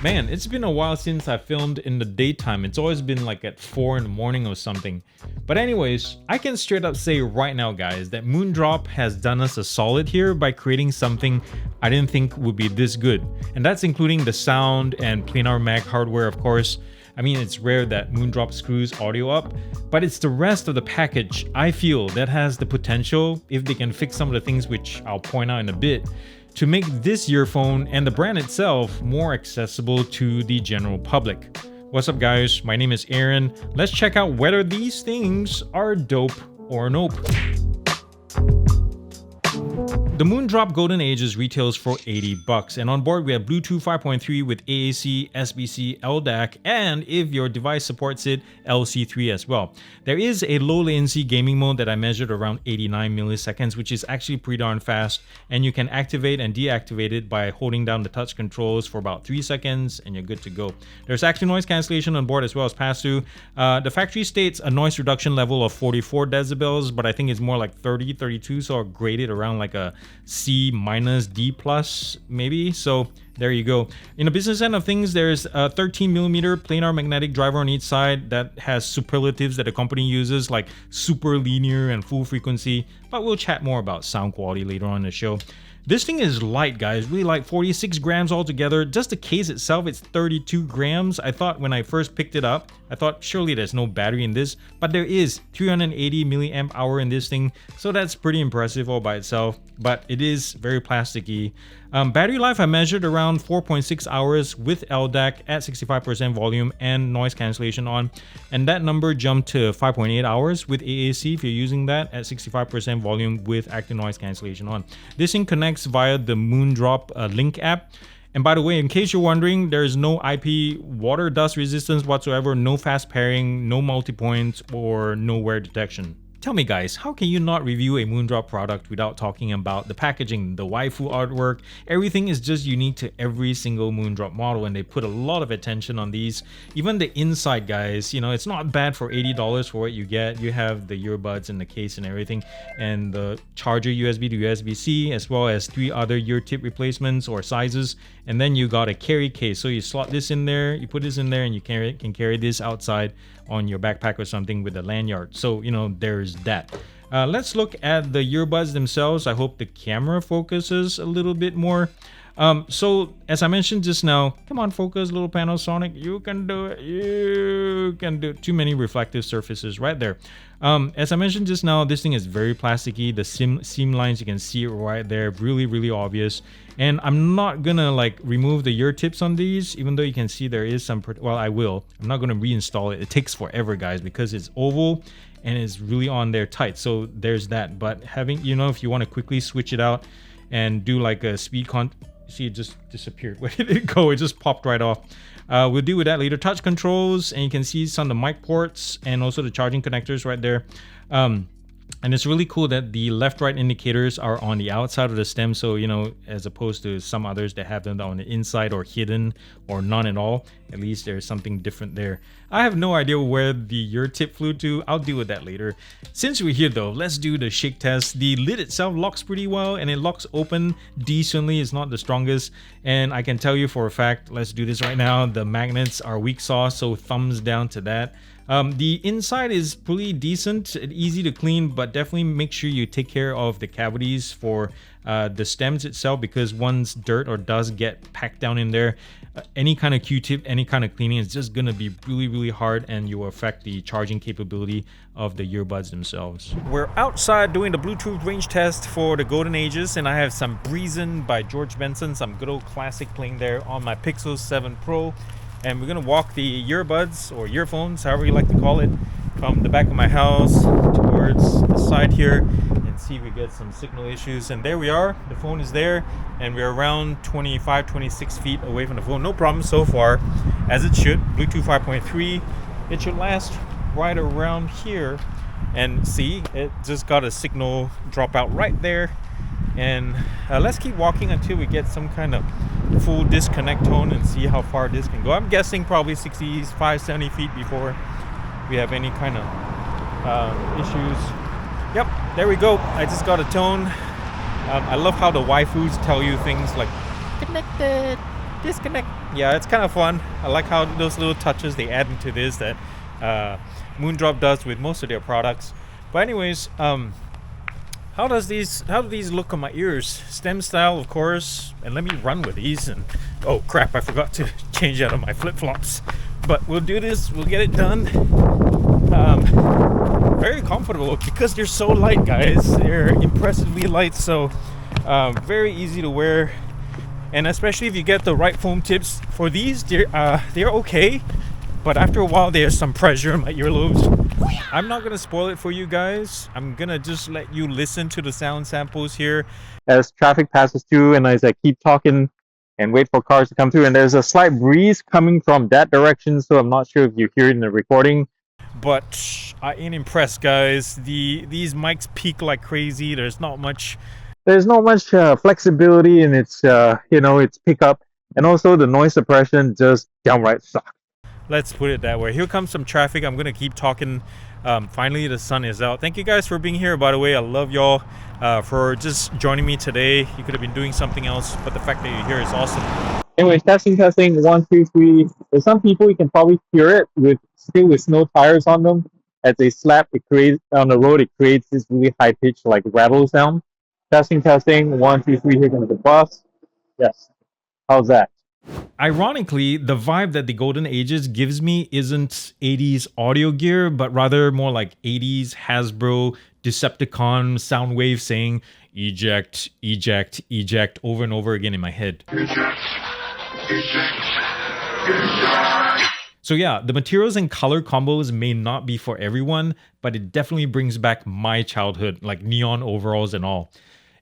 Man, it's been a while since I filmed in the daytime. It's always been like at 4 in the morning or something. But anyways, I can straight up say right now, guys, that Moondrop has done us a solid here by creating something I didn't think would be this good. And that's including the sound and Planar Mag hardware, of course. I mean, it's rare that Moondrop screws audio up, but it's the rest of the package I feel that has the potential, if they can fix some of the things which I'll point out in a bit, to make this earphone and the brand itself more accessible to the general public. What's up, guys? My name is Aaron. Let's check out whether these things are dope or nope. The Moondrop Golden Ages retails for $80, and on board we have Bluetooth 5.3 with AAC, SBC, LDAC, and if your device supports it, LC3 as well. There is a low latency gaming mode that I measured around 89 milliseconds, which is actually pretty darn fast, and you can activate and deactivate it by holding down the touch controls for about 3 seconds and you're good to go. There's actually noise cancellation on board as well as pass-through. The factory states a noise reduction level of 44 decibels, but I think it's more like 30, 32, so I'll grade it around like a C minus, D plus maybe. So there you go. In the business end of things, there's a 13mm planar magnetic driver on each side that has superlatives that the company uses, like super linear and full frequency, but we'll chat more about sound quality later on in the show. This thing is light, guys, really light, 46 grams altogether. Just the case itself, it's 32 grams. I thought when I first picked it up, I thought surely there's no battery in this, but there is 380 milliamp hour in this thing, so that's pretty impressive all by itself, but it is very plasticky. Battery life I measured around 4.6 hours with LDAC at 65% volume and noise cancellation on, and that number jumped to 5.8 hours with AAC if you're using that at 65% volume with active noise cancellation on. This thing connects via the Moondrop Link app. And by the way, in case you're wondering, there's no IP water dust resistance whatsoever, no fast pairing, no multi-point, or no wear detection. Tell me, guys, how can you not review a Moondrop product without talking about the packaging, the waifu artwork? Everything is just unique to every single Moondrop model, and they put a lot of attention on these. Even the inside, guys, you know, it's not bad for $80 for what you get. You have the earbuds and the case and everything, and the charger USB to USB-C, as well as 3 other ear tip replacements or sizes. And then you got a carry case, so you slot this in there, you put this in there, and you can carry this outside on your backpack or something with a lanyard. So, you know, there's that. Let's look at the earbuds themselves. I hope the camera focuses a little bit more. So as I mentioned just now, come on, focus, little Panasonic, you can do it. You can do it. Too many reflective surfaces right there. As I mentioned just now, this thing is very plasticky. The seam lines, you can see it right there, really obvious. And I'm not gonna like remove the ear tips on these, even though you can see there is some, well, I will. I'm not gonna reinstall it. It takes forever, guys, because it's oval and it's really on there tight. So there's that. But having, you know, if you want to quickly switch it out and do like a speed see, it just disappeared. Where did it go? It just popped right off. We'll deal with that later. Touch controls, and you can see some of the mic ports and also the charging connectors right there. And it's really cool that the left-right indicators are on the outside of the stem, so, you know, as opposed to some others that have them on the inside or hidden or none at all. At least there's something different there. I have no idea where the ear tip flew to. I'll deal with that later. Since we're here though, let's do the shake test. The lid itself locks pretty well, and it locks open decently. It's not the strongest, and I can tell you for a fact, let's do this right now, the magnets are weak sauce, so thumbs down to that. The inside is pretty decent, easy to clean, but definitely make sure you take care of the cavities for the stems itself, because once dirt or dust get packed down in there, any kind of Q-tip, any kind of cleaning is just gonna be really hard, and you will affect the charging capability of the earbuds themselves. We're outside doing the Bluetooth range test for the Golden Ages, and I have some Breezin' by George Benson, some good old classic playing there on my Pixel 7 Pro. And we're gonna walk the earbuds or earphones, however you like to call it, from the back of my house towards the side here and see if we get some signal issues. And there we are, the phone is there, and we're around 25-26 feet away from the phone. No problem so far, as it should. Bluetooth 5.3, it should last right around here. And see, it just got a signal dropout right there. And let's keep walking until we get some kind of full disconnect tone and see how far this can go. I'm guessing probably 65-70 feet before we have any kind of issues. Yep, there we go. I just got a tone. I love how the waifus tell you things like connected disconnect. Yeah, it's kind of fun. I like how those little touches they add into this that Moondrop does with most of their products. But anyways, how do these look on my ears? Stem style, of course, and let me run with these. And oh crap, I forgot to change out of my flip-flops. But we'll do this. We'll get it done. Very comfortable because they're so light, guys. They're impressively light, so very easy to wear. And especially if you get the right foam tips for these, they're okay. But after a while, there's some pressure in my earlobes. I'm not gonna spoil it for you guys. I'm gonna just let you listen to the sound samples here as traffic passes through, and as I keep talking and wait for cars to come through. And there's a slight breeze coming from that direction, so I'm not sure if you hear it in the recording. But I ain't impressed, guys. These mics peak like crazy. There's not much flexibility in its its pickup, and also the noise suppression just downright sucks. Let's put it that way. Here comes some traffic. I'm gonna keep talking. Finally, the sun is out. Thank you guys for being here, by the way. I love y'all for just joining me today. You could have been doing something else, but the fact that you're here is awesome. Anyways, testing, 1, 2, 3. There's some people you can probably hear it with no tires on them. As they slap, it creates on the road. It creates this really high pitched like rattle sound. Testing, 1, 2, 3. Here comes the bus. Yes. How's that? Ironically, the vibe that the Golden Ages gives me isn't 80s audio gear, but rather more like 80s Hasbro Decepticon sound wave saying eject, eject, eject over and over again in my head. Eject, eject, eject. So yeah, the materials and color combos may not be for everyone, but it definitely brings back my childhood, like neon overalls and all.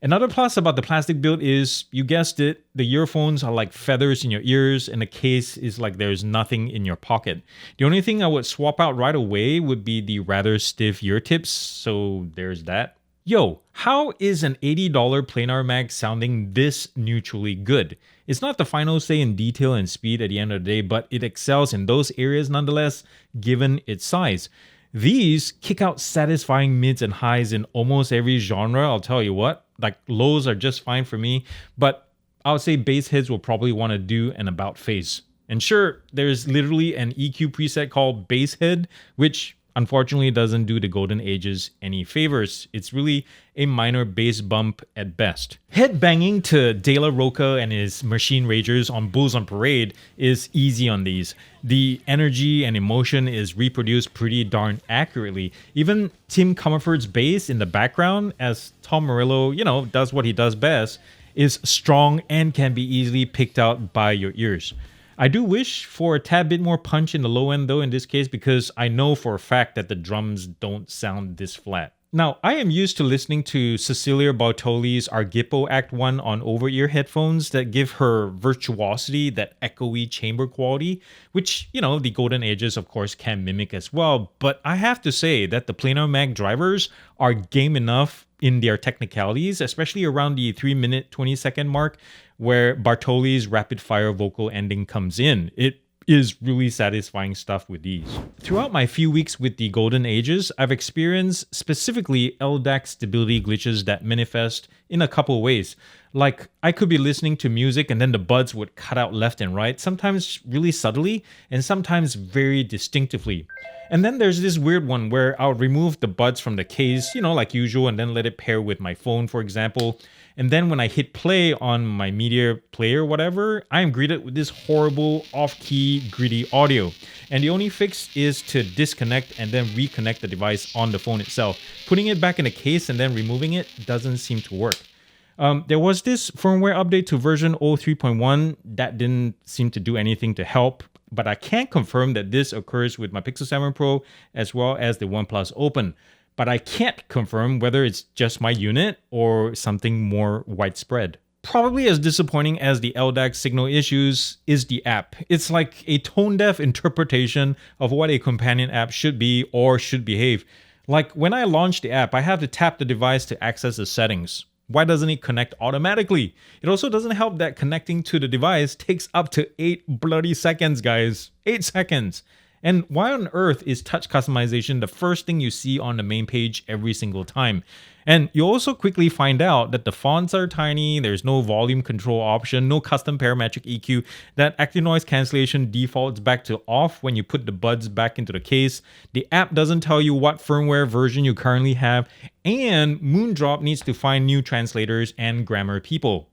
Another plus about the plastic build is, you guessed it, the earphones are like feathers in your ears and the case is like there's nothing in your pocket. The only thing I would swap out right away would be the rather stiff ear tips, so there's that. Yo, how is an $80 planar mag sounding this neutrally good? It's not the final say in detail and speed at the end of the day, but it excels in those areas nonetheless, given its size. These kick out satisfying mids and highs in almost every genre, I'll tell you what. Like lows are just fine for me, but I would say bass heads will probably want to do an about face. And sure, there's literally an EQ preset called bass head, which unfortunately doesn't do the Golden Ages any favors. It's really a minor bass bump at best. Headbanging to De La Roca and his Machine Ragers on Bulls on Parade is easy on these. The energy and emotion is reproduced pretty darn accurately. Even Tim Comerford's bass in the background, as Tom Morello, does what he does best, is strong and can be easily picked out by your ears. I do wish for a tad bit more punch in the low end though in this case, because I know for a fact that the drums don't sound this flat. Now, I am used to listening to Cecilia Bartoli's Argippo Act 1 on over-ear headphones that give her virtuosity, that echoey chamber quality, which, the Golden Ages of course can mimic as well, but I have to say that the Planar Mag drivers are game enough in their technicalities, especially around the 3-minute 20-second mark, where Bartoli's rapid-fire vocal ending comes in. It is really satisfying stuff with these. Throughout my few weeks with the Golden Ages, I've experienced specifically LDAC stability glitches that manifest in a couple ways. Like, I could be listening to music and then the buds would cut out left and right, sometimes really subtly, and sometimes very distinctively. And then there's this weird one where I'll remove the buds from the case, like usual, and then let it pair with my phone, for example. And then when I hit play on my media player or whatever, I am greeted with this horrible off-key gritty audio. And the only fix is to disconnect and then reconnect the device on the phone itself. Putting it back in the case and then removing it doesn't seem to work. There was this firmware update to version 03.1 that didn't seem to do anything to help, but I can confirm that this occurs with my Pixel 7 Pro as well as the OnePlus Open. But I can't confirm whether it's just my unit or something more widespread. Probably as disappointing as the LDAC signal issues is the app. It's like a tone-deaf interpretation of what a companion app should be or should behave. Like when I launch the app, I have to tap the device to access the settings. Why doesn't it connect automatically? It also doesn't help that connecting to the device takes up to 8 bloody seconds, guys. 8 seconds. And why on earth is touch customization the first thing you see on the main page every single time? And you'll also quickly find out that the fonts are tiny, there's no volume control option, no custom parametric EQ, that active noise cancellation defaults back to off when you put the buds back into the case, the app doesn't tell you what firmware version you currently have, and Moondrop needs to find new translators and grammar people.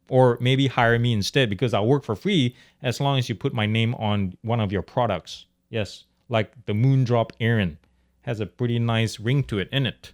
Or maybe hire me instead because I'll work for free as long as you put my name on one of your products. Yes, like the Moondrop Aaron. Has a pretty nice ring to it, isn't it?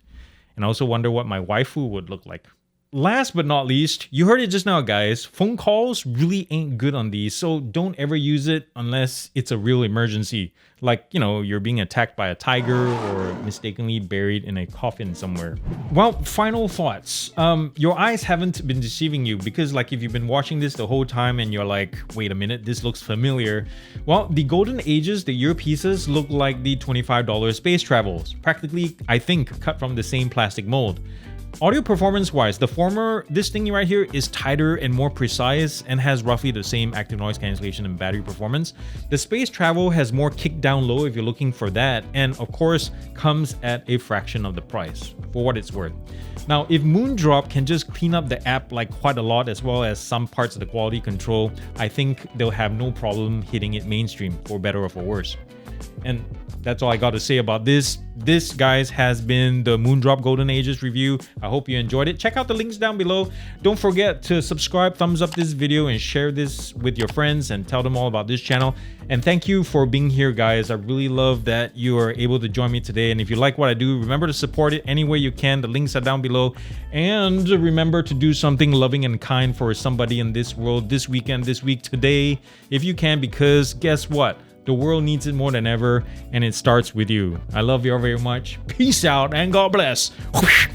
And I also wonder what my waifu would look like. Last but not least, you heard it just now, guys. Phone calls really ain't good on these, so don't ever use it unless it's a real emergency. Like, you're being attacked by a tiger or mistakenly buried in a coffin somewhere. Well, final thoughts. Your eyes haven't been deceiving you because, like, if you've been watching this the whole time and you're like, wait a minute, this looks familiar. Well, the Golden Ages, the earpieces, look like the $25 Space Travels. Practically, I think, cut from the same plastic mold. Audio performance wise, the former, this thing right here is tighter and more precise and has roughly the same active noise cancellation and battery performance. The Space Travel has more kick down low if you're looking for that, and of course comes at a fraction of the price, for what it's worth. Now, if Moondrop can just clean up the app like quite a lot as well as some parts of the quality control, I think they'll have no problem hitting it mainstream, for better or for worse. And that's all I got to say about this. This, guys, has been the Moondrop Golden Ages review. I hope you enjoyed it. Check out the links down below. Don't forget to subscribe, thumbs up this video, and share this with your friends and tell them all about this channel. And thank you for being here, guys. I really love that you are able to join me today. And if you like what I do, remember to support it any way you can. The links are down below. And remember to do something loving and kind for somebody in this world this weekend, this week, today, if you can, because guess what? The world needs it more than ever, and it starts with you. I love you all very much. Peace out, and God bless. Whoosh.